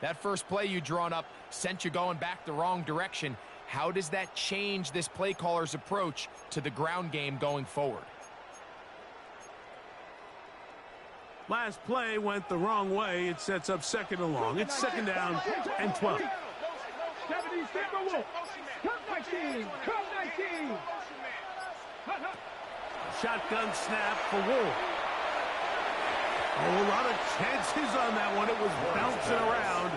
That first play you drawn up sent you going back the wrong direction. How does that change this play caller's approach to the ground game going forward? Last play went the wrong way. It sets up second and long. It's second down and 12. Shotgun snap for Wolf. Oh, a lot of chances on that one. It was bouncing around,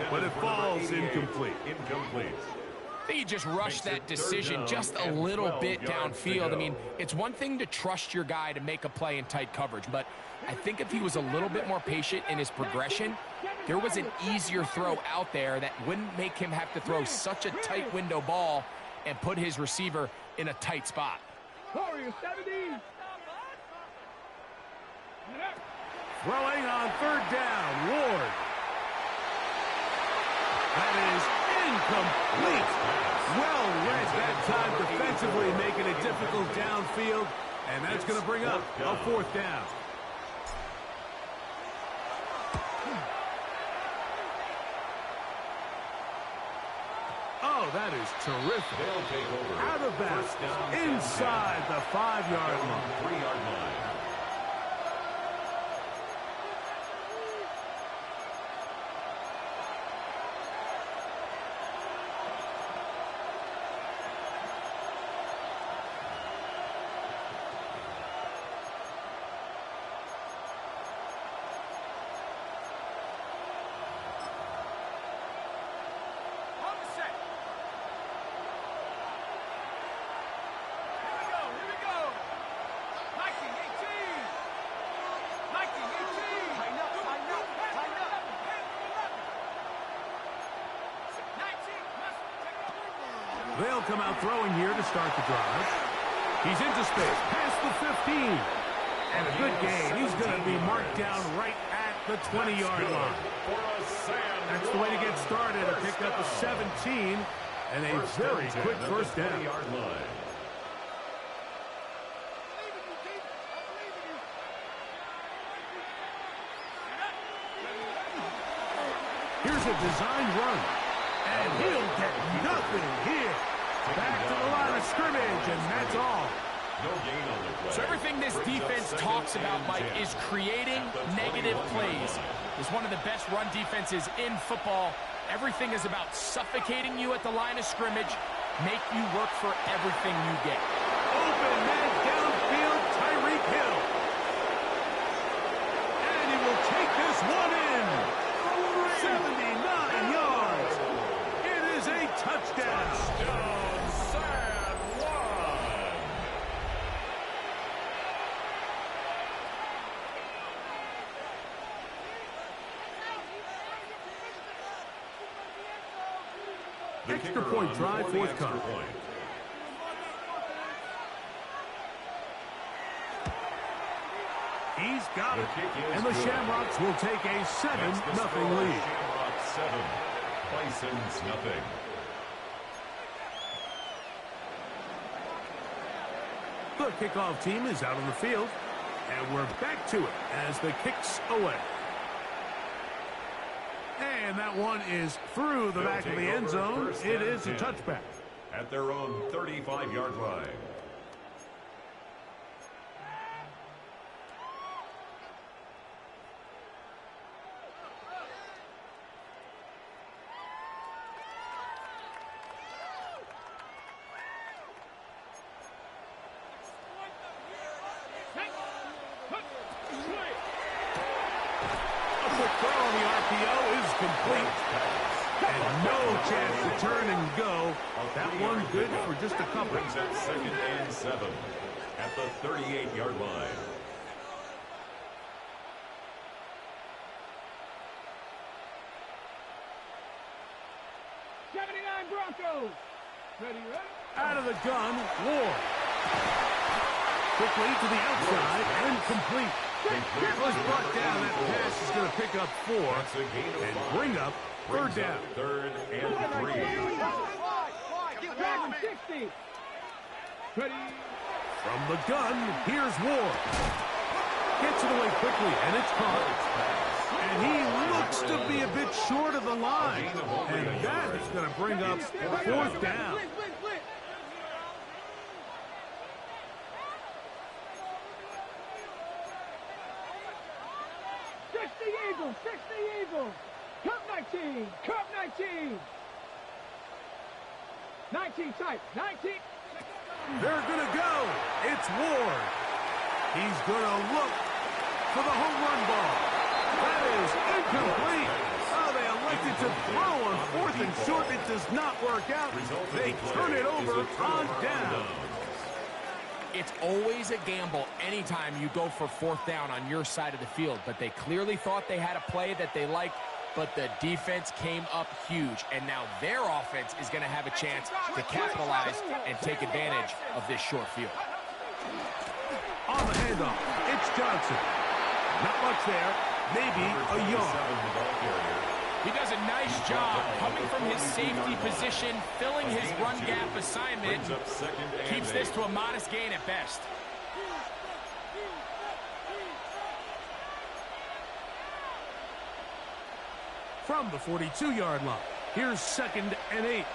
but it falls incomplete. I think he just rushed that decision just a little bit downfield. I mean, it's one thing to trust your guy to make a play in tight coverage, but I think if he was a little bit more patient in his progression, there was an easier throw out there that wouldn't make him have to throw such a tight window ball and put his receiver in a tight spot. Throwing on third down, Ward. That is incomplete. Well read that time defensively, making it difficult downfield, and that's going to bring up a fourth down. Oh, that is terrific. Out of bounds, inside the 5-yard line. 3-yard line. They'll come out throwing here to start the drive. He's into space, past the 15. And a good gain. He's going to be marked down right at the 20-yard line. That's the way to get started. A pick up a 17 and a very quick first down. Here's a designed run. And he'll get nothing here. Back to the line of scrimmage, and that's all. So everything this defense talks about, Mike, is creating negative plays. It's one of the best run defenses in football. Everything is about suffocating you at the line of scrimmage, make you work for everything you get. Open man downfield, Tyreek Hill. And he will take this one in. 79 yards. It is a touchdown. Extra point drive forthcoming. He's got it. And the Shamrocks will take a 7-0 lead. Shamrocks 7, Bisons nothing. The kickoff team is out on the field. And we're back to it as the kick's away. And that one is through the back of the end zone. It is a touchback. At their own 35-yard line. Complete. And no chance to turn and go. That one good for just a couple. At 2nd and 7 at the 38-yard line. Broncos. Ready? Out of the gun, Ward. Quickly to the outside and complete. It was brought down. That pass is going to pick up 4 and bring up third down. 3rd and 3. From the gun, here's Ward. Gets it away quickly, and it's caught. And he looks looks to be a bit short of the line. And that is going to bring up fourth down. Six the Eagles. Cup 19. Cup 19. 19 tight. 19. They're going to go. It's Ward. He's going to look for the home run ball. That is incomplete. Oh, they elected to throw on fourth and short. It does not work out. They turn it over on down. It's always a gamble anytime you go for fourth down on your side of the field, but they clearly thought they had a play that they liked, but the defense came up huge, and now their offense is going to have a chance to capitalize and take advantage of this short field. On the handoff, it's Johnson. Not much there, maybe a yard. He does a nice job coming from his safety position, filling his run gap assignment, keeps this to a modest gain at best. From the 42-yard line, here's 2nd and 8.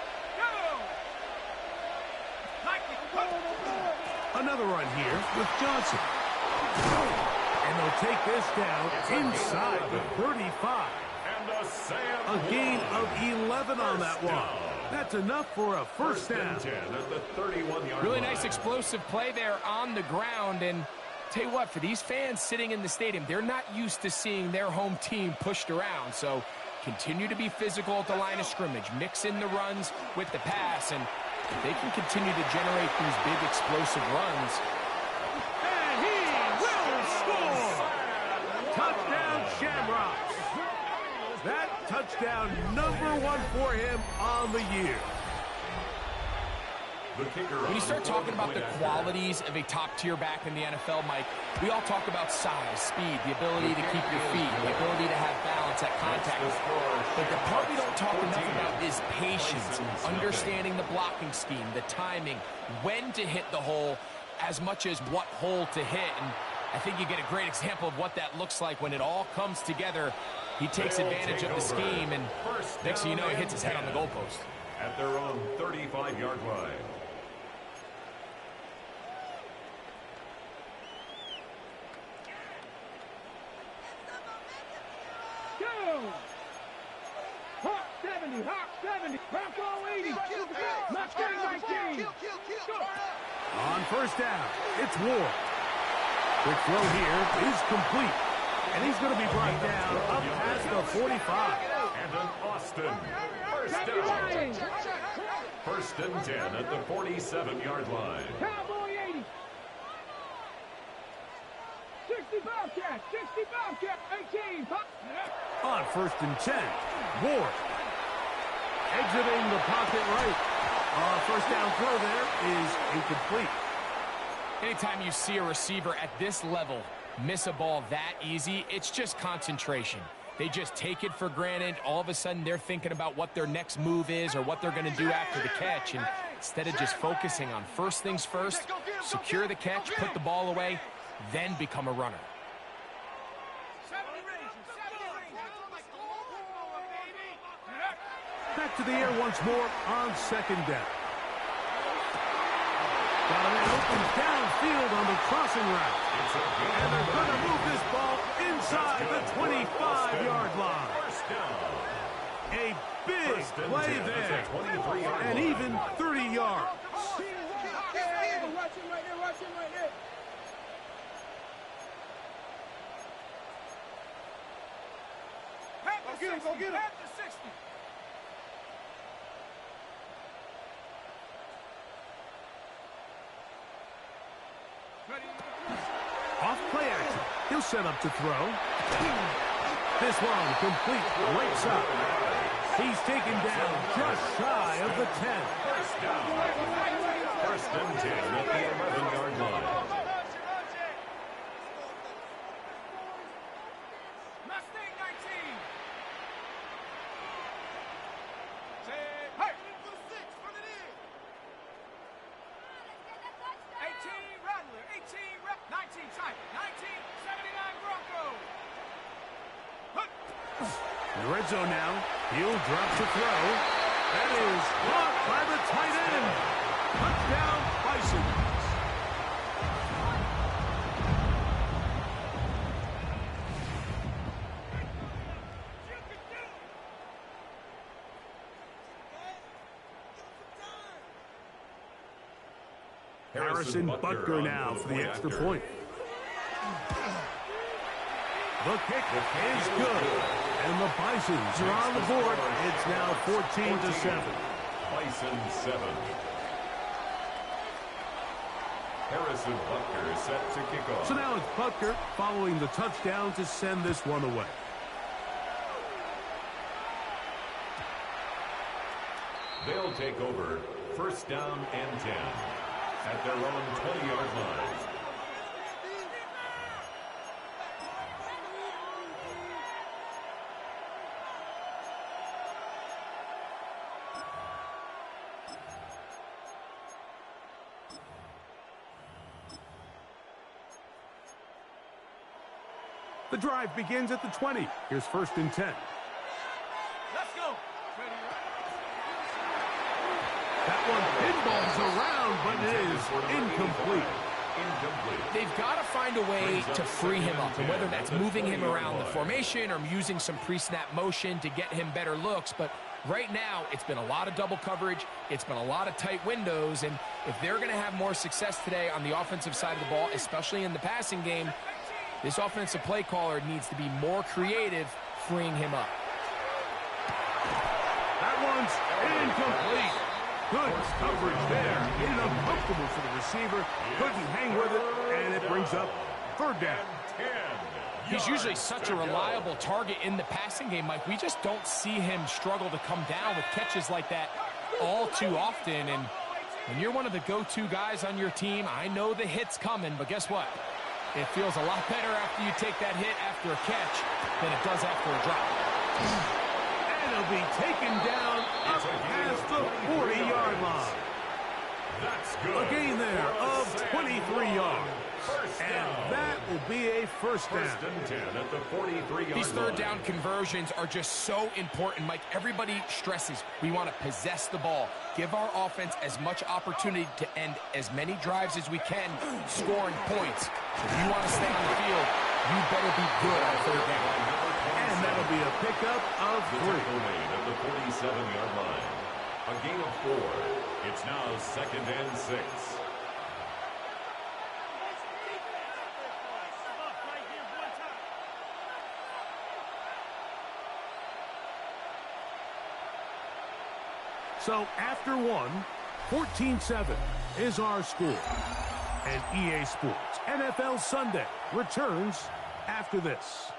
Another run here with Johnson. And they'll take this down inside the 35. A gain of 11 on that one. That's enough for a first down. Really nice explosive play there on the ground. And tell you what, for these fans sitting in the stadium, they're not used to seeing their home team pushed around. So continue to be physical at the line of scrimmage. Mix in the runs with the pass. And if they can continue to generate these big explosive runs. And he will score! Touchdown Shamrocks. That touchdown #1 for him on the year. When you start talking about the qualities of a top-tier back in the NFL, Mike, we all talk about size, speed, the ability to keep your feet, the ability to have balance at contact. But the part we don't talk enough about is patience, understanding the blocking scheme, the timing, when to hit the hole, as much as what hole to hit. And I think you get a great example of what that looks like when it all comes together. He takes advantage of the scheme, and next thing you know, he hits his head on the goalpost. At their own 35-yard line. Go! Hawk 70, Hawk 70, Bronco 80, Mustang 19. On first down, it's Ward. Quick throw here is complete. And he's going to be brought down up past the 45. And an Austin. First down. First and 10 at the 47-yard line. Cowboy 80. 60 Bobcat, 60 Bobcat, 18. On first and 10, Ward. Exiting the pocket right. First down throw there is incomplete. Anytime you see a receiver at this level miss a ball that easy, it's just concentration. They just take it for granted. All of a sudden, they're thinking about what their next move is or what they're going to do after the catch. And instead of just focusing on first things first, secure the catch, put the ball away, then become a runner. Back to the air once more on second down. Got a man open downfield on the crossing route. And they're going to move this ball inside the 25-yard line. A big play there. And even 30 yards. Watch him right there, watch him right there. Go get him, go get him. At the 60. Off play action. He'll set up to throw. This one complete right side. He's taken down just shy of the 10. First down. First and 10 at the 11-yard line. Mustang 19. Hey! 18 Rattler, 18 Rep, 19 Tiger, 19 79 Bronco. In the red zone now. He'll drop to throw. That is caught by the tight end. Touchdown, Bisons. Harrison Butker now for the extra point. The kick is good. And the Bisons are on the board. It's now 14-7. Bisons 7. Harrison Butker is set to kick off. So now it's Butker following the touchdown to send this one away. They'll take over first down and 10 at their own 20-yard line. The drive begins at the 20. Here's first and 10. Let's go. That one pinballs around, but it is incomplete. They've got to find a way to free him up, and whether that's moving him around the formation or using some pre-snap motion to get him better looks. But right now, it's been a lot of double coverage. It's been a lot of tight windows, and if they're going to have more success today on the offensive side of the ball, especially in the passing game, this offensive play caller needs to be more creative, freeing him up. That one's incomplete. Good coverage there. Made it uncomfortable for the receiver. Couldn't hang with it, and it brings up third down. He's usually such a reliable target in the passing game, Mike. We just don't see him struggle to come down with catches like that all too often. And when you're one of the go-to guys on your team, I know the hit's coming, but guess what? It feels a lot better after you take that hit after a catch than it does after a drop. And he'll be taken down up past the 40-yard line. That's good. A gain there of 23 yards. And that will be a first down. First and 10 at the 43-yard line. These third down conversions are just so important, Mike. Everybody stresses we want to possess the ball, give our offense as much opportunity to end as many drives as we can, scoring points. If you want to stay on the field, you better be good on third down. And that'll be a pickup of 3. At the 47-yard line. A gain of 4. It's now second and 6. So after one, 14-7 is our score. And EA Sports NFL Sunday returns after this.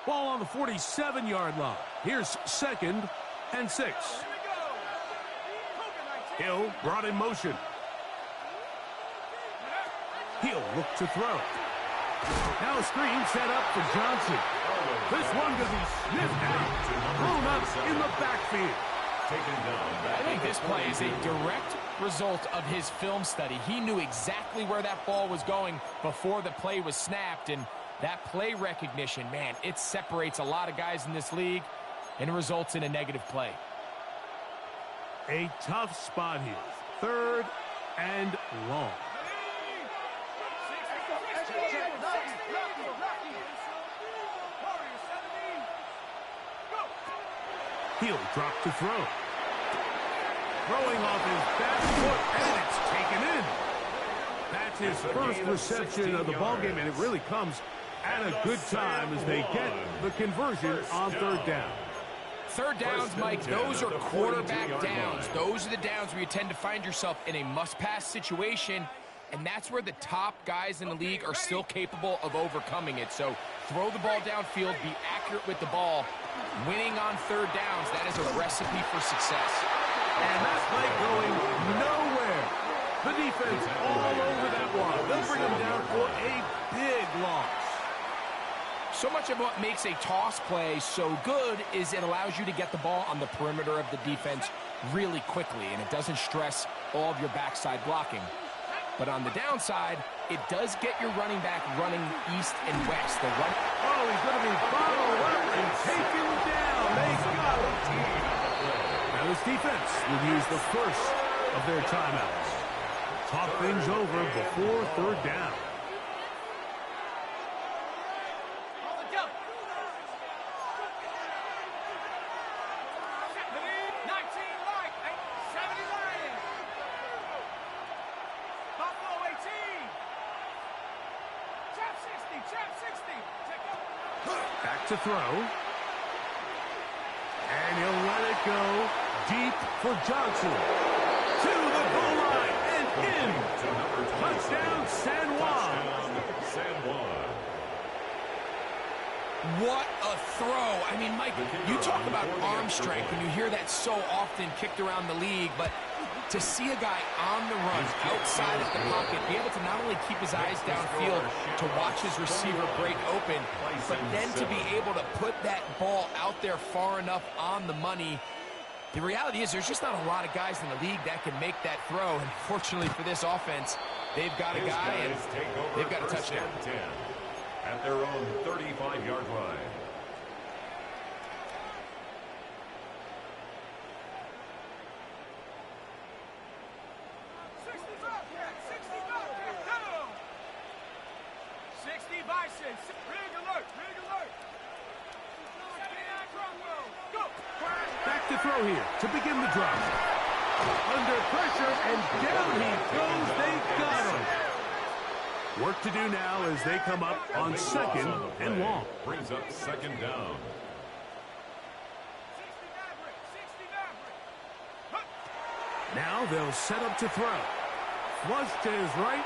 Ball on the 47-yard line. Here's second and 6. Hill brought in motion. He'll look to throw. Now a screen set up for Johnson. This one going to be sniffed out. Thrown up in the backfield. I think this play is a direct result of his film study. He knew exactly where that ball was going before the play was snapped, and that play recognition, man, it separates a lot of guys in this league and results in a negative play. A tough spot here. Third and long. He'll drop to throw. Throwing off his back foot, and it's taken in. That's his first reception of the ballgame, and it really comes at a good time as they get the conversion on third down. Third downs, Mike, those are quarterback downs. Those are the downs where you tend to find yourself in a must-pass situation, and that's where the top guys in the league are still capable of overcoming it. So throw the ball downfield, be accurate with the ball. Winning on third downs, that is a recipe for success. And that play going nowhere. The defense all over that one. They'll bring him down for a big loss. So much of what makes a toss play so good is it allows you to get the ball on the perimeter of the defense really quickly, and it doesn't stress all of your backside blocking. But on the downside, it does get your running back running east and west. Oh, he's going to be followed up and taken down. They got him. Now this defense will use the first of their timeouts. Talk things over before third down. Back to throw. And he'll let it go deep for Johnson. To the goal line and in. Touchdown, San Juan. What a throw. I mean, Mike, you talk about arm strength, and you hear that so often kicked around the league, but to see a guy on the run, outside of the pocket, be able to not only keep his eyes downfield to watch his receiver break open, but then to be able to put that ball out there far enough on the money. The reality is there's just not a lot of guys in the league that can make that throw, and fortunately for this offense, they've got a guy, and they've got a touchdown. At their own 35-yard line. Bisons, rig alert, rig alert. Go. Back to throw here to begin the drive. Under pressure and down he goes. They got him. Work to do now as they come up on second and long. Brings up second down. Now they'll set up to throw. Flush to his right.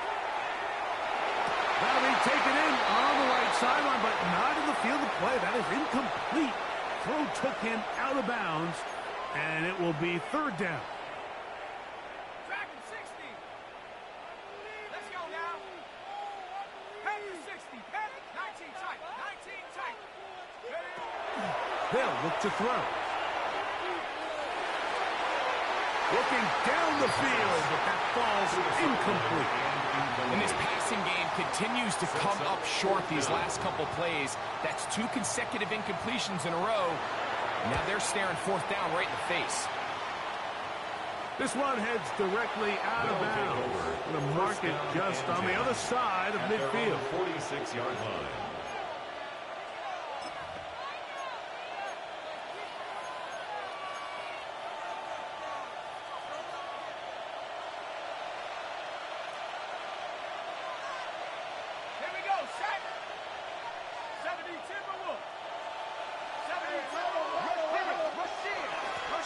That'll be taken in on the right sideline, but not in the field of play. That is incomplete. Throw took him out of bounds, and it will be third down. Dragon 60. Let's go now. Panic 60. Panic 19 tight. 19 tight. They'll look to throw. Looking down the field, but that falls incomplete. And this passing game continues to come up short these last couple plays. That's 2 consecutive incompletions in a row. Now they're staring fourth down right in the face. This one heads directly out of bounds. The market just on the other side of midfield. 46-yard line.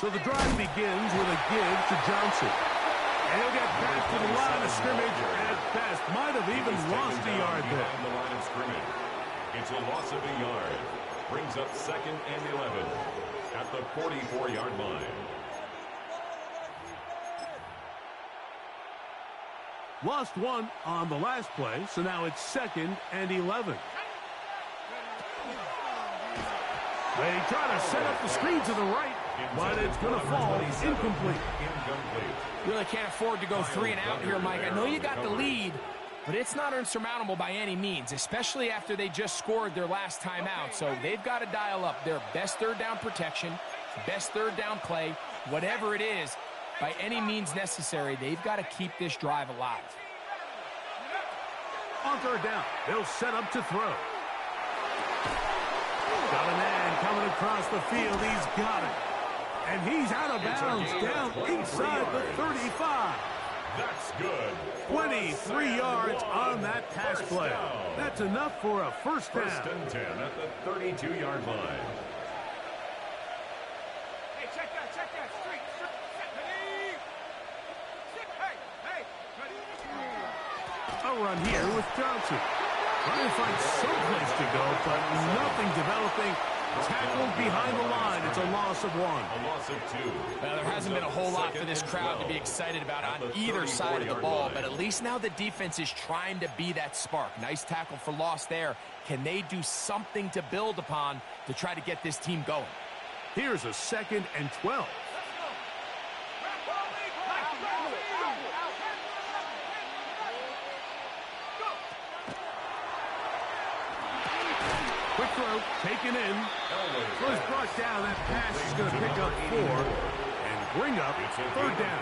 So the drive begins with a give to Johnson. And he'll get back to the line of scrimmage at best. Might have even lost a yard there. On the line of scrimmage. It's a loss of a yard. Brings up second and 11 at the 44-yard line. Lost one on the last play, so now it's second and 11. They try to set up the screen to the right, but it's going to fall incomplete. You really can't afford to go 3 and out here, Mike. I know you got the lead, but it's not insurmountable by any means, especially after they just scored their last time out. So they've got to dial up their best third down protection, best third down play, whatever it is, by any means necessary. They've got to keep this drive alive. On third down, they'll set up to throw. Got a man coming across the field. He's got it. And he's out of bounds down inside the 35. That's good. 23 yards on that pass play. That's enough for a first down. First and 10 at the 32-yard line. Hey, check that, street. Hey, A run here with Johnson. Trying to find some place to go, but nothing developing. Tackled behind the line. It's a loss of 1. A loss of 2. Well, there hasn't been a whole lot for this crowd to be excited about on either side of the ball, but at least now the defense is trying to be that spark. Nice tackle for loss there. Can they do something to build upon to try to get this team going? Here's a second and 12. Quick throw, taken in. So he's brought down. That pass is going to pick up 4 and bring up third down.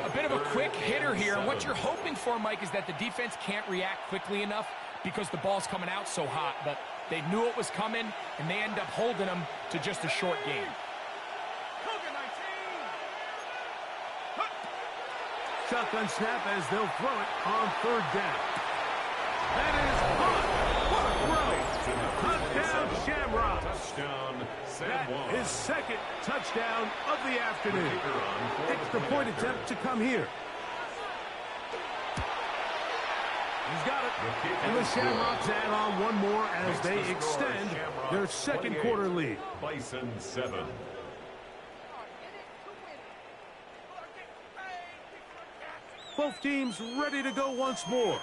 A bit of a quick hitter here. And what you're hoping for, Mike, is that the defense can't react quickly enough because the ball's coming out so hot. But they knew it was coming, and they end up holding them to just a short game. Shotgun snap as they'll throw it on third down. That is hot. What a throw. Touchdown, Shamrocks. Touchdown, That is second touchdown of the afternoon. Extra point attempt to come here. He's got it. And the Shamrocks add on one more as they extend their second quarter lead. Bison 7. Both teams ready to go once more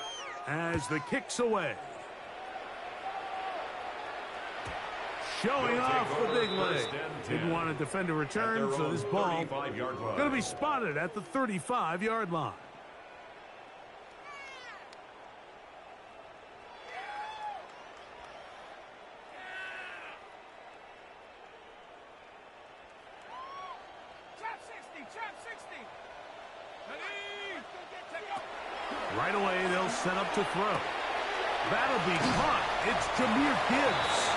as the kick's away. Showing off the big leg. Didn't want to defend a return, so this ball going to be spotted at the 35-yard line. Right away, they'll set up to throw. That'll be caught. It's Jameer Gibbs.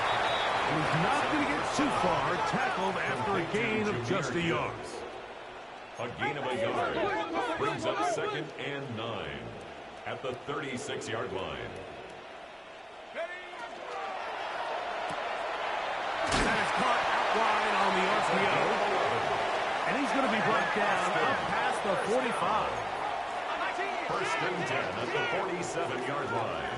He's not going to get too far, tackled after a gain of just a yard. A gain of a yard brings up 2nd and 9 at the 36-yard line. That is caught out wide on the RPO. And he's going to be brought down up past the 45. 1st and 10 at the 47-yard line.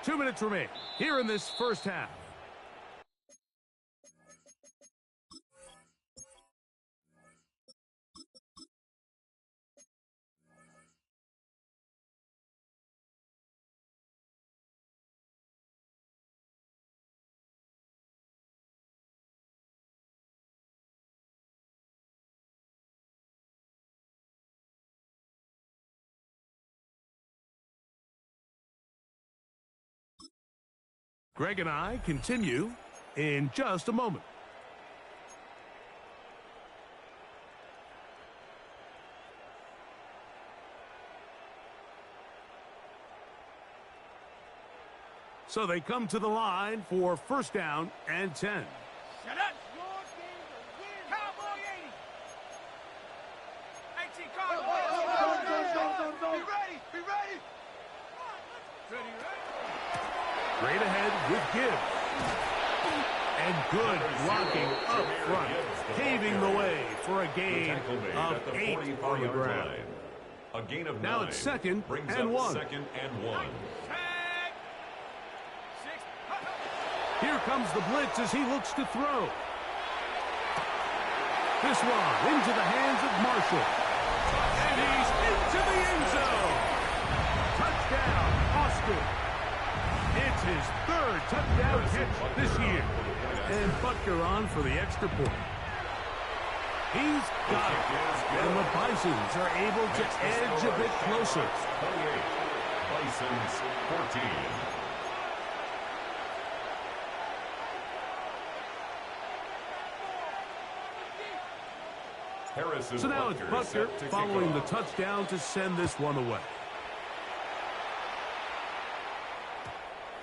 Two minutes remain here in this first half. Greg and I continue in just a moment. So they come to the line for 1st down and 10. Shut up! Cowboy 80. 18 Cowboy. Be ready! Be ready! Ready, ready? Straight ahead with Gibbs. And good blocking up front, paving the way for a gain of 8 on the ground. A gain of 9. Now it's 2nd brings and up 1. 2nd and 1. Here comes the blitz as he looks to throw. This one into the hands of Marshall. And he's into the end zone. Touchdown, Austin. It's his 3rd touchdown catch this year. And Butker on for the extra point. He's got it. And the Bisons are able to edge a bit closer. 28. Bisons 14. So now it's Butker following the touchdown to send this one away.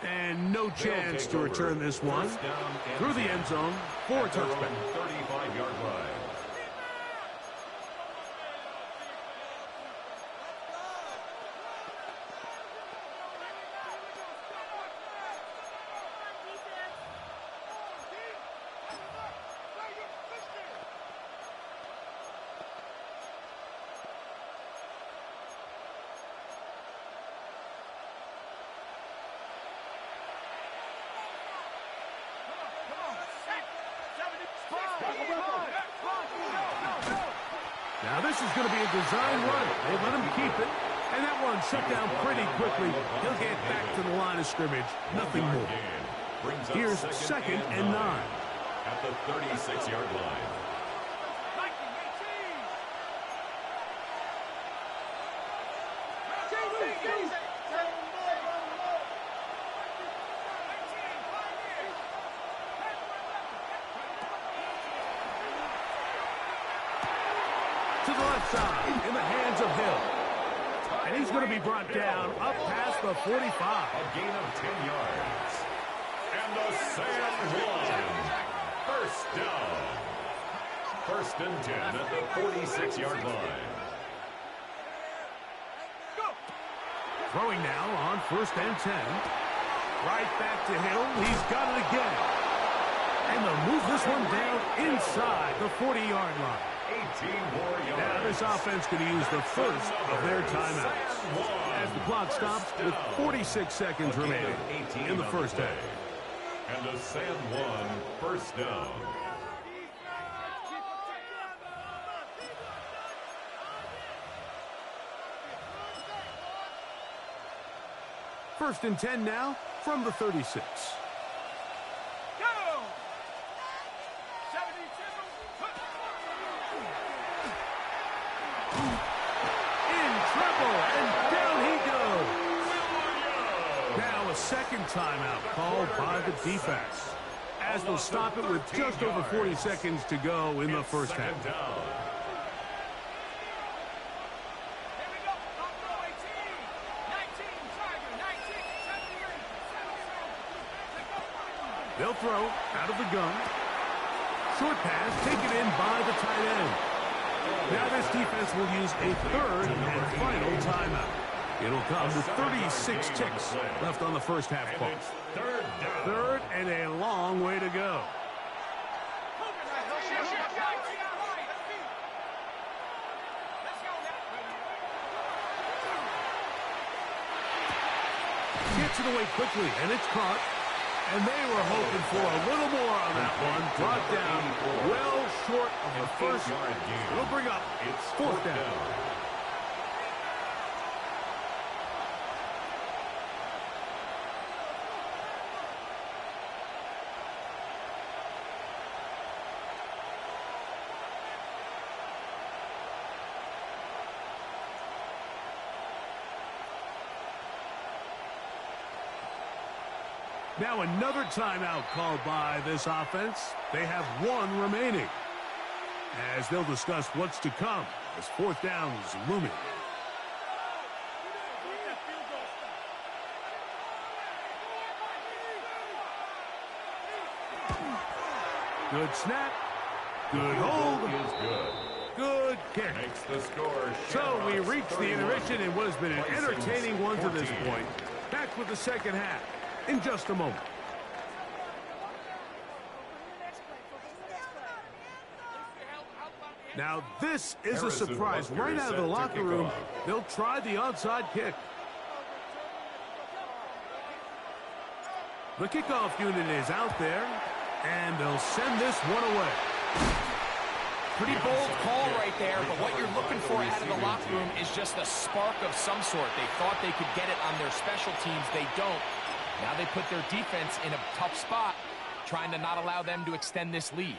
And no chance to return this one through the end zone for a touchback. 35-yard line. Now this is going to be a design run. They let him keep it. And that one shut down pretty quickly. He'll get back to the line of scrimmage. Nothing more. Here's 2nd and 9. At the 36-yard line. To the left side, in the hands of Hill. And he's going to be brought down up past the 45. A gain of 10 yards. And the San Juan. First down. 1st and 10 at the 46-yard line. Throwing now on 1st and 10. Right back to Hill. He's got it again. And they'll move this one down inside the 40-yard line. 18 more yards. Now this offense going to use the first of their timeouts. As the clock stops with 46 seconds remaining in the first half. And a San Juan first down. First and 10 now from the 36. Second timeout called by the defense, as they'll stop it with just over 40 seconds to go in the first half. They'll throw out of the gun. Short pass taken in by the tight end. Now this defense will use a 3rd and final timeout. It'll come with 36 ticks left on the first half clock. 3rd and a long way to go. Gets it away quickly, and it's caught. And they were hoping for a little more on that one. Brought down well short of the first. It'll bring up 4th down. Now another timeout called by this offense. They have 1 remaining, as they'll discuss what's to come as 4th down is looming. Good snap. Good hold. Good kick. Makes the score. So we reach the intermission in what has been an entertaining one to this point. Back with the second half in just a moment. Now this is a surprise. Right out of the locker room, they'll try the onside kick. The kickoff unit is out there, and they'll send this one away. Pretty bold call right there, but what you're looking for out of the locker room is just a spark of some sort. They thought they could get it on their special teams. They don't. Now they put their defense in a tough spot, trying to not allow them to extend this lead.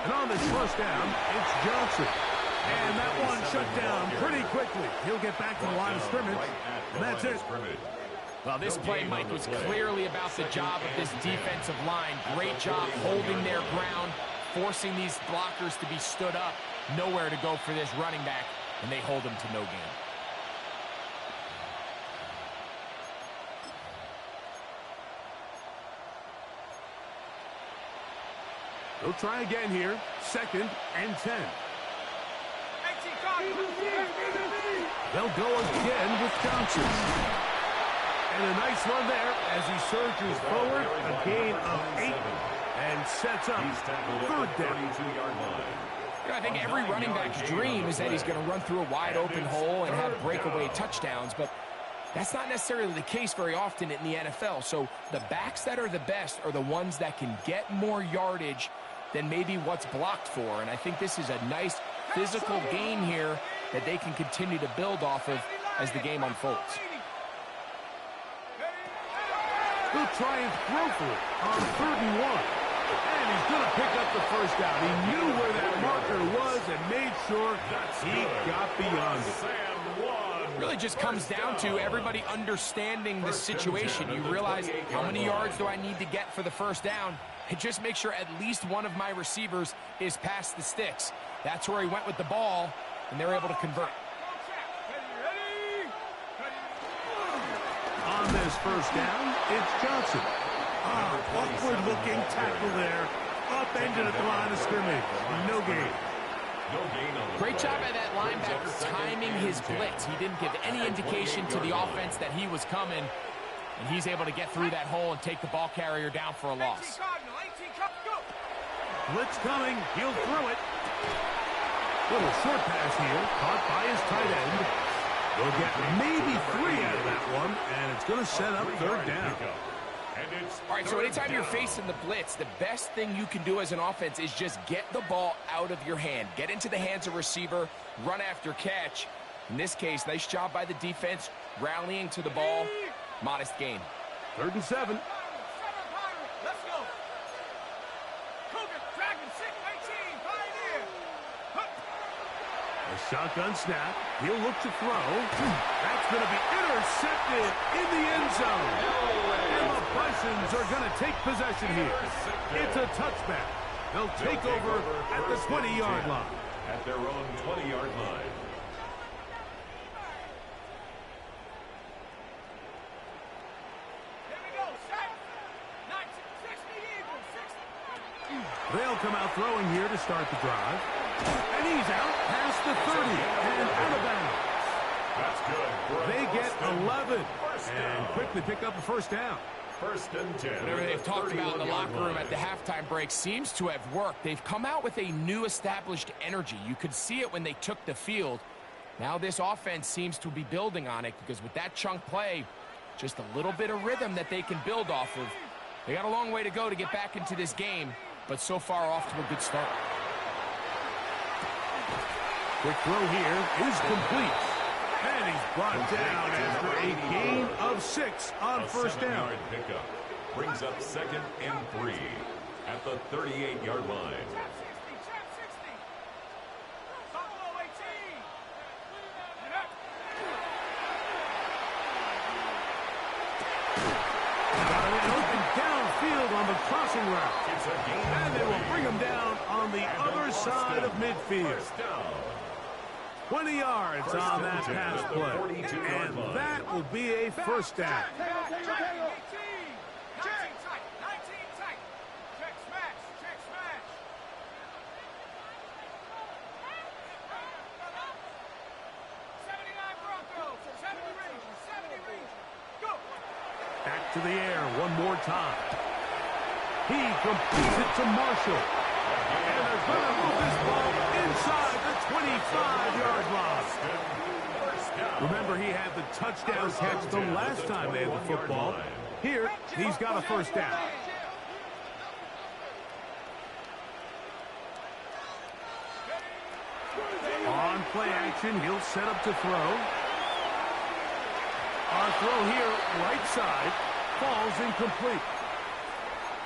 And on this first down, it's Johnson. And that one shut down pretty quickly. He'll get back to the line of scrimmage, and that's it. Well, this play, Mike, was clearly about the job of this defensive line. Great job holding their ground, forcing these blockers to be stood up. Nowhere to go for this running back, and they hold him to no gain. They'll try again here. 2nd and 10. They'll go again with Johnson. And a nice run there as he surges forward, a gain of 8, and sets up third down. I think every running back's dream is that he's going to run through a wide open hole and have breakaway touchdowns, but that's not necessarily the case very often in the NFL. So the backs that are the best are the ones that can get more yardage than maybe what's blocked for. And I think this is a nice physical gain here that they can continue to build off of as the game unfolds. He'll try and throw for it on 3rd and 1. And he's going to pick up the first down. He knew where that marker was and made sure he got beyond it. Really just comes down to everybody understanding the situation. You realize how many yards do I need to get for the first down, and just make sure at least one of my receivers is past the sticks. That's where he went with the ball, and they're able to convert. On this first down, it's Johnson. Awkward-looking tackle there. Upended at the line of scrimmage. No gain. Great job by that linebacker timing his blitz. He didn't give any indication to the offense that he was coming, and he's able to get through that hole and take the ball carrier down for a loss. Blitz coming. He'll throw it. Little short pass here. Caught by his tight end. They'll get maybe 3 out of that one, and it's going to set up 3rd down. All right, so anytime you're facing the blitz, the best thing you can do as an offense is just get the ball out of your hand. Get into the hands of receiver, run after catch. In this case, nice job by the defense, rallying to the ball. Modest gain. 3rd and 7. Let's go. Cougar, Dragon, 6-18, Pioneer. A shotgun snap. He'll look to throw. That's going to be intercepted in the end zone. And the Bisons are going to take possession here. It's a touchback. They'll take over at the 20-yard line. At their own 20-yard line. Here we go, set. 1960 Eagles, 60. They'll come out throwing here to start the drive. And he's out past the 30 and out of bounds. That's good. They get 11 and quickly pick up a first down. 1st and 10. Whatever they've talked about in the locker room at the halftime break seems to have worked. They've come out with a new established energy. You could see it when they took the field. Now this offense seems to be building on it because with that chunk play, just a little bit of rhythm that they can build off of. They got a long way to go to get back into this game, but so far off to a good start. Quick throw here is complete. And he's brought down after a gain of 6 on first down. A 7-yard pickup brings up 2nd and 3 at the 38-yard line. Downfield on the crossing route. It's a gain. And they will bring him down on the other side of midfield. 20 yards on that pass play. And that will be a first down. Back to the air one more time. He completes it to Marshall. And they're going to move this ball inside the 25-yard line. Remember, he had the touchdown catch the last time they had the football. Here, he's got a first down. On play action, he'll set up to throw. Our throw here, right side, falls incomplete.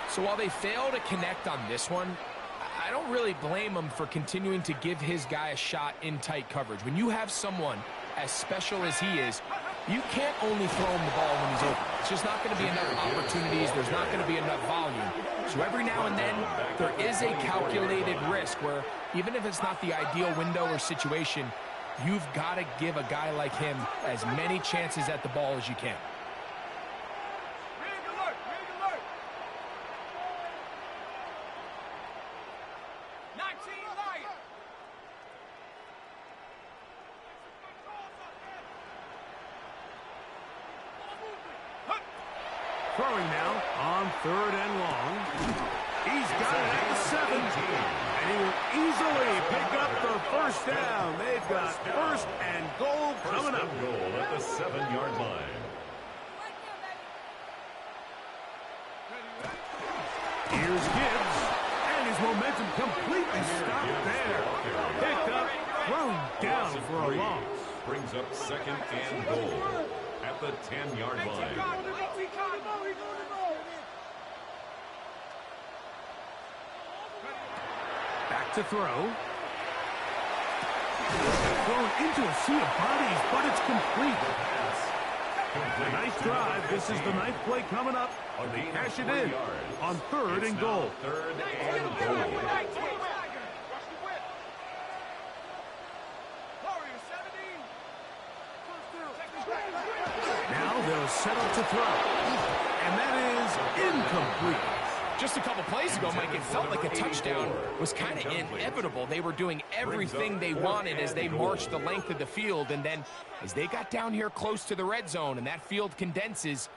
So while they fail to connect on this one, I don't really blame him for continuing to give his guy a shot in tight coverage. When you have someone as special as he is, you can't only throw him the ball when he's open. It's just not going to be enough opportunities. There's not going to be enough volume. So every now and then, there is a calculated risk where even if it's not the ideal window or situation, you've got to give a guy like him as many chances at the ball as you can. Throwing now on 3rd and long. He's got it at the 7. And he will easily pick up the first down. They've got 1st and goal coming up. First and goal at the 7-yard line. Here's Gibbs. And his momentum completely stopped there. Picked up, thrown down for a loss. Brings up 2nd and goal at the 10-yard line. Back to throw. Thrown into a sea of bodies, but it's complete. Nice drive. This is the 9th play coming up. Cash it in on 3rd and goal. 3rd and goal. Now they'll set up to throw. And that is incomplete. Just a couple plays ago, Mike, it felt like a touchdown was kind of inevitable. They were doing everything they wanted as they marched the length of the field, and then as they got down here close to the red zone and that field condenses,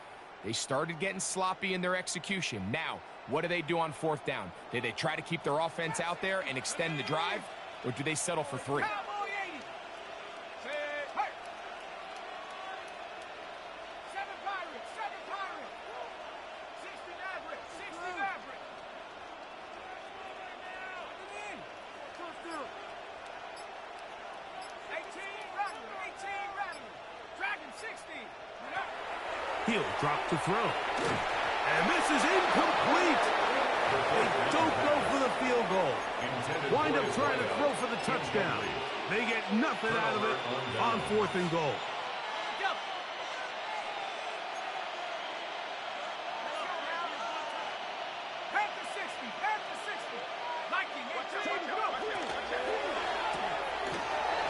they started getting sloppy in their execution. Now, what do they do on 4th down? Do they try to keep their offense out there and extend the drive, or do they settle for 3? He'll drop to throw. And this is incomplete. They don't go for the field goal. Wind up trying to throw for the touchdown. They get nothing out of it on 4th and goal.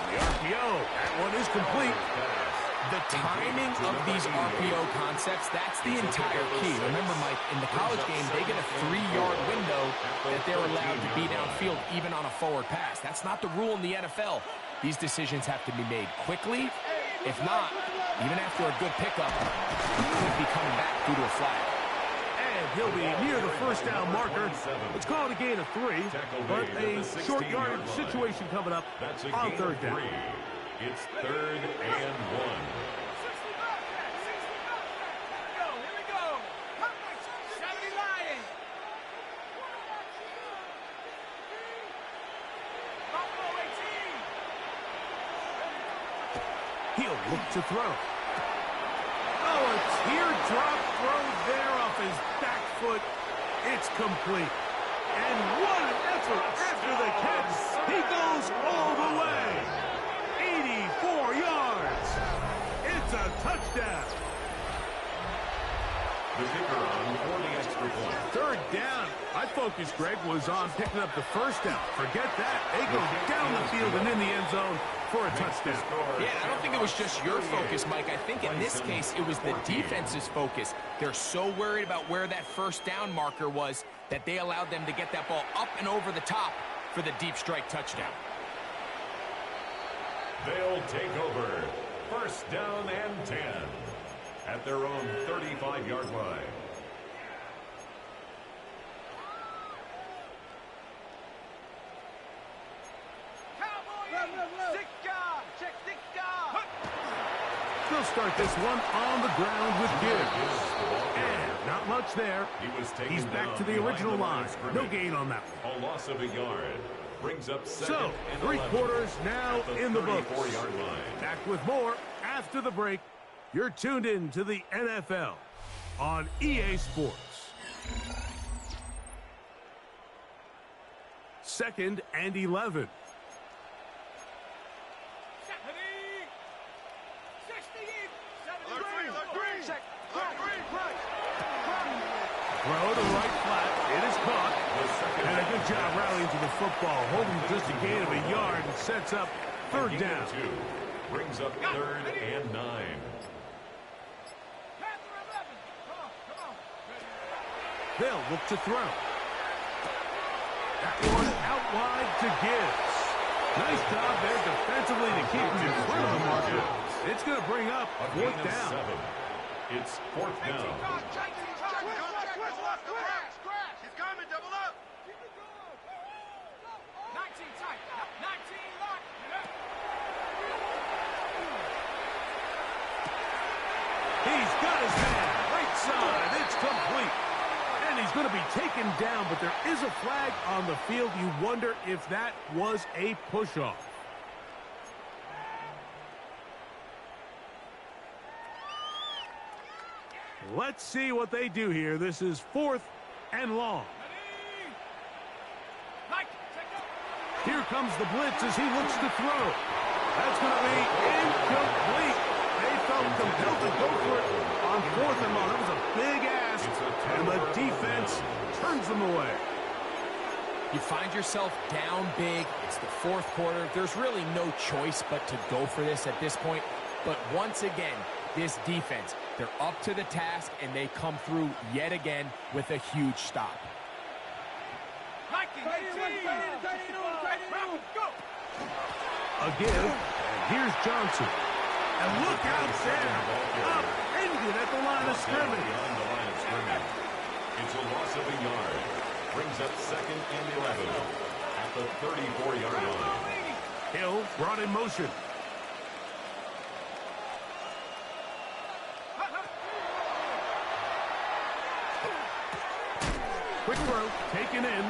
The RPO. That one is complete. The timing of these RPO concepts, that's the entire key. Remember, Mike, in the college game, they get a 3-yard window that they're allowed to be downfield even on a forward pass. That's not the rule in the NFL. These decisions have to be made quickly. If not, even after a good pickup, he could be coming back due to a flag. And he'll be near the 1st down marker. Let's call it a gain of 3, but a short yardage situation coming up on 3rd down. It's 3rd and 1. He'll look to throw. Oh, a teardrop throw there off his back foot. It's complete. And what an effort after the catch. He goes all the way. 84 yards. It's a touchdown. The kicker on for the extra point. 3rd down. My focus, Greg, was on picking up the 1st down. Forget that. They go down the field and in the end zone for a touchdown. Yeah, I don't think it was just your focus, Mike. I think in this case, it was the defense's focus. They're so worried about where that 1st down marker was that they allowed them to get that ball up and over the top for the deep strike touchdown. They'll take over 1st down and 10 at their own 35-yard line. They'll start this one on the ground with Gibbs. And not much there. He's back to the original line. No gain on that one. A loss of a yard. Brings up 2nd So, and 3 11 quarters now in the books. 34-yard line. Back with more after the break. You're tuned in to the NFL on EA Sports. 2nd and 11. Throw to right flat. It is caught. And a good job rallying to the football. Holding just a gain of a yard and sets up 3rd down. Brings up 3rd and 9. They'll look to throw. That one out wide to Gibbs. Nice job there defensively to keep him in front of the marker. It's going to bring up 4th down. It's 4th down. He's coming, double up. 19 tight. 19 lock. He's got his man. Right side. It's complete. And he's going to be taken down, but there is a flag on the field. You wonder if that was a push-off. Let's see what they do here. This is 4th and long. Here comes the blitz as he looks to throw. That's going to be incomplete. They felt compelled to go for it on 4th and long. That was a big ask, and the defense turns them away. You find yourself down big. It's the 4th quarter. There's really no choice but to go for this at this point. But once again, this defense, they're up to the task, and they come through yet again with a huge stop. Again, and here's Johnson. And look out there, upended at the line of scrimmage. It's a loss of a yard. Brings up 2nd and 11 at the 34-yard line. Hill brought in motion. Quick throw, taken in.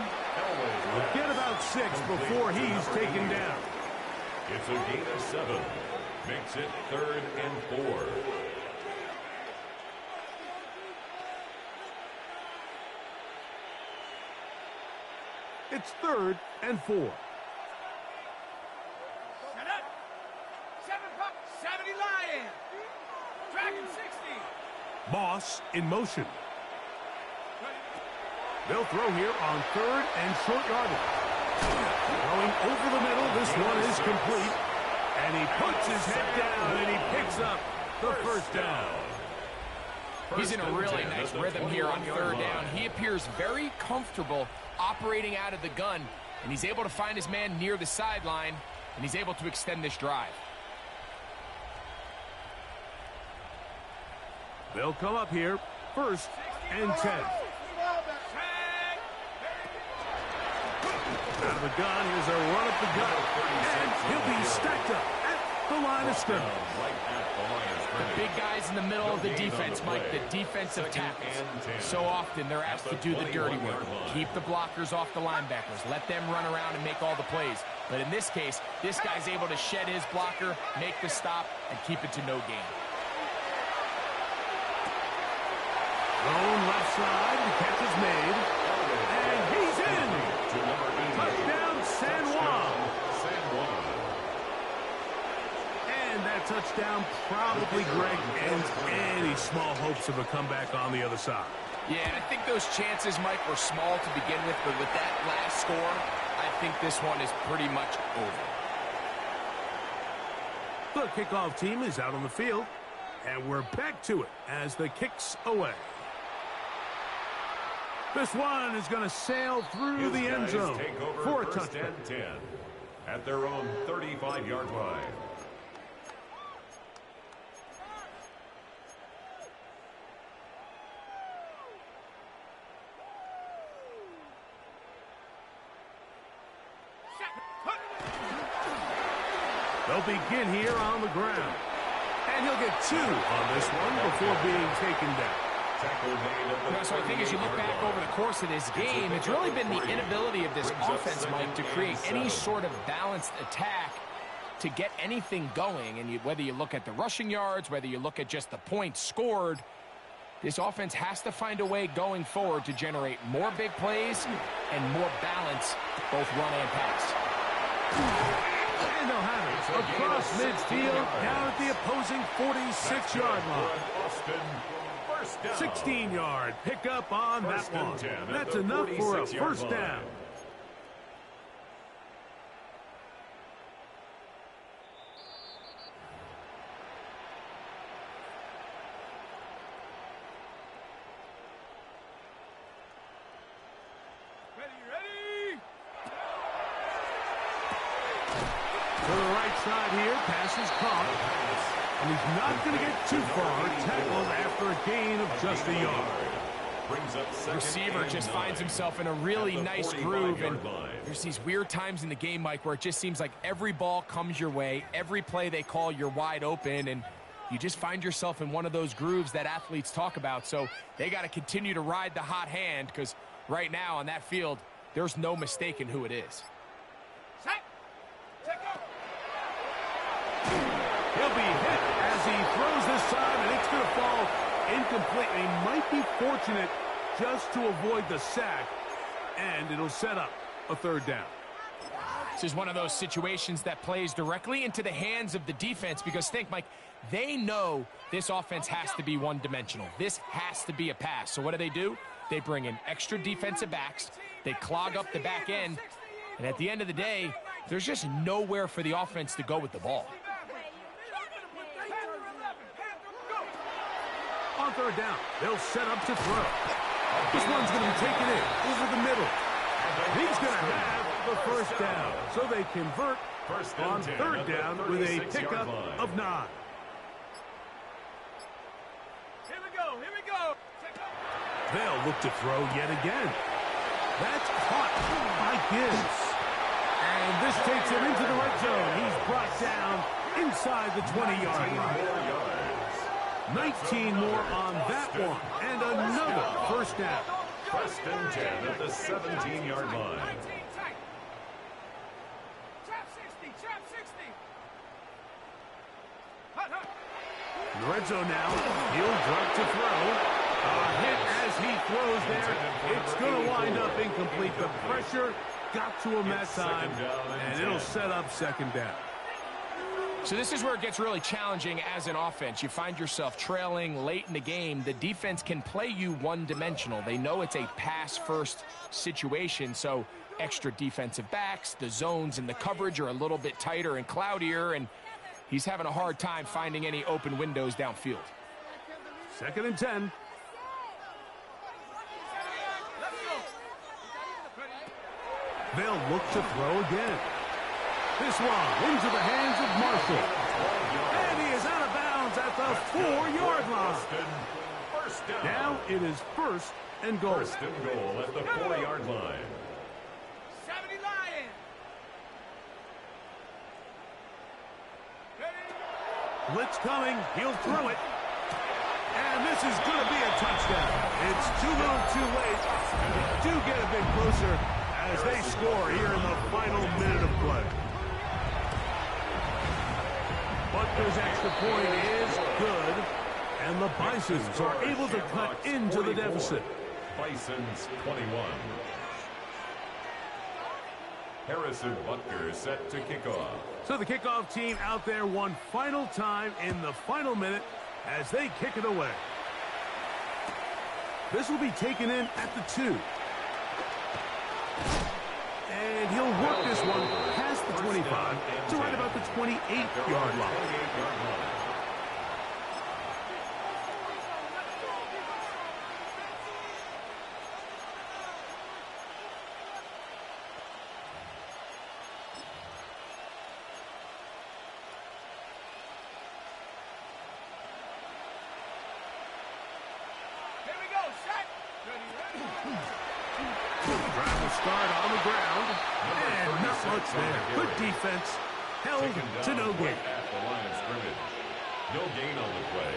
We'll get about 6 before he's taken down. It's a gain of 7. Makes it 3rd and 4. It's 3rd and 4. 70 Lion. Dragon 60. Moss in motion. They'll throw here on 3rd and short yardage. Going over the middle, this one is complete. And he puts his head down and he picks up the first down. He's in a really nice rhythm here on 3rd down. He appears very comfortable operating out of the gun, and he's able to find his man near the sideline, and he's able to extend this drive. They'll come up here, 1st and 10. Out of the gun, here's a run up the gut, and he'll be stacked up at the line of scrimmage. The big guys in the middle of the defense, Mike, the defensive tackles. So often they're asked to do the dirty work. Keep the blockers off the linebackers. Let them run around and make all the plays. But in this case, this guy's able to shed his blocker, make the stop, and keep it to no gain. Thrown left side, the catch is made, and he's in. Touchdown, San Juan. And that touchdown probably, Greg, ends any small hopes of a comeback on the other side. Yeah, and I think those chances, Mike, were small to begin with, but with that last score, I think this one is pretty much over. The kickoff team is out on the field, and we're back to it as the kick's away. This one is going to sail through the end zone for a touchdown. 10 at their own 35-yard line. They'll begin here on the ground. And he'll get 2 on this one before being taken down. So I think as you look back over the course of this game, it's really been the inability of this offense, Mike, to create any sort of balanced attack to get anything going. And whether you look at the rushing yards, whether you look at just the points scored, this offense has to find a way going forward to generate more big plays and more balance, both run and pass. And they'll have it across midfield, down at the opposing 46-yard line. 16-yard pickup on that one. That's enough for a first down. Ready. To the right side here, pass is caught. And he's not going to get too far, tackled after a gain of just a yard. Brings up second Receiver and just 9 finds himself in a really at the nice 45 groove, yard and line. there's these weird times in the game, Mike, where it just seems like every ball comes your way, every play they call, you're wide open, and you just find yourself in one of those grooves that athletes talk about. So they got to continue to ride the hot hand, because right now on that field, there's no mistaking who it is. Set. Check out. He'll be hit as he throws this time, and it's going to fall incomplete. He might be fortunate just to avoid the sack, and it'll set up a third down. This is one of those situations that plays directly into the hands of the defense, because think, Mike, they know this offense has to be one-dimensional. This has to be a pass. So what do? They bring in extra defensive backs. They clog up the back end. And at the end of the day, there's just nowhere for the offense to go with the ball. On third down, they'll set up to throw. This one's going to be taken in over the middle. He's going to have the first down. So they convert on third down with a pickup of 9. Here we go. Here we go. They'll look to throw yet again. That's caught by Gibbs. And this takes him into the red zone. He's brought down inside the 20-yard line. 19 more on that one. And another first down. First and 10 at the 17-yard line. 19 tight. Trap 60. Trap 60. Hut, hut. In the red zone now. He'll drop to throw. A hit as he throws there. It's going to wind up incomplete. The pressure got to him that time, and it'll set up second down. So this is where it gets really challenging as an offense. You find yourself trailing late in the game. The defense can play you one-dimensional. They know it's a pass-first situation, so extra defensive backs, the zones and the coverage are a little bit tighter and cloudier, and he's having a hard time finding any open windows downfield. Second and 10. They'll look to throw again. This one into the hands of Marshall. And he is out of bounds at the 4-yard line. First down. Now it is first and goal. First and goal at the 4-yard line. 70 Lions. Ready? Blitz coming. He'll throw it. And this is going to be a touchdown. It's too little too late. They do get a bit closer as they score here in the final minute of play. Butler's extra point is good, and the Bisons are able to cut into the deficit. Bisons 21. Harrison Butker set to kick off. So the kickoff team out there one final time in the final minute as they kick it away. This will be taken in at the 2. And he'll work this one past the 25 to right about the 28-yard line. Here we go. Set. Ready? Drive will start on the ground. And not much there. Good defense. Held to no gain. At the line of scrimmage. No gain on the play.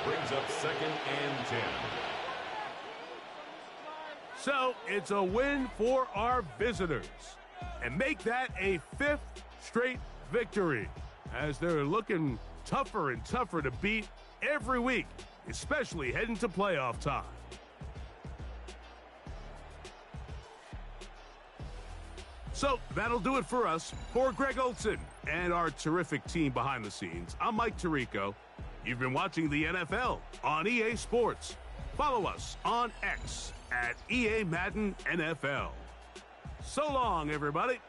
Brings up second and 10. So it's a win for our visitors. And make that a 5th straight victory as they're looking tougher and tougher to beat every week, especially heading to playoff time. So that'll do it for us. For Greg Olson and our terrific team behind the scenes, I'm Mike Tirico. You've been watching the NFL on EA Sports. Follow us on X at EA Madden NFL. So long, everybody.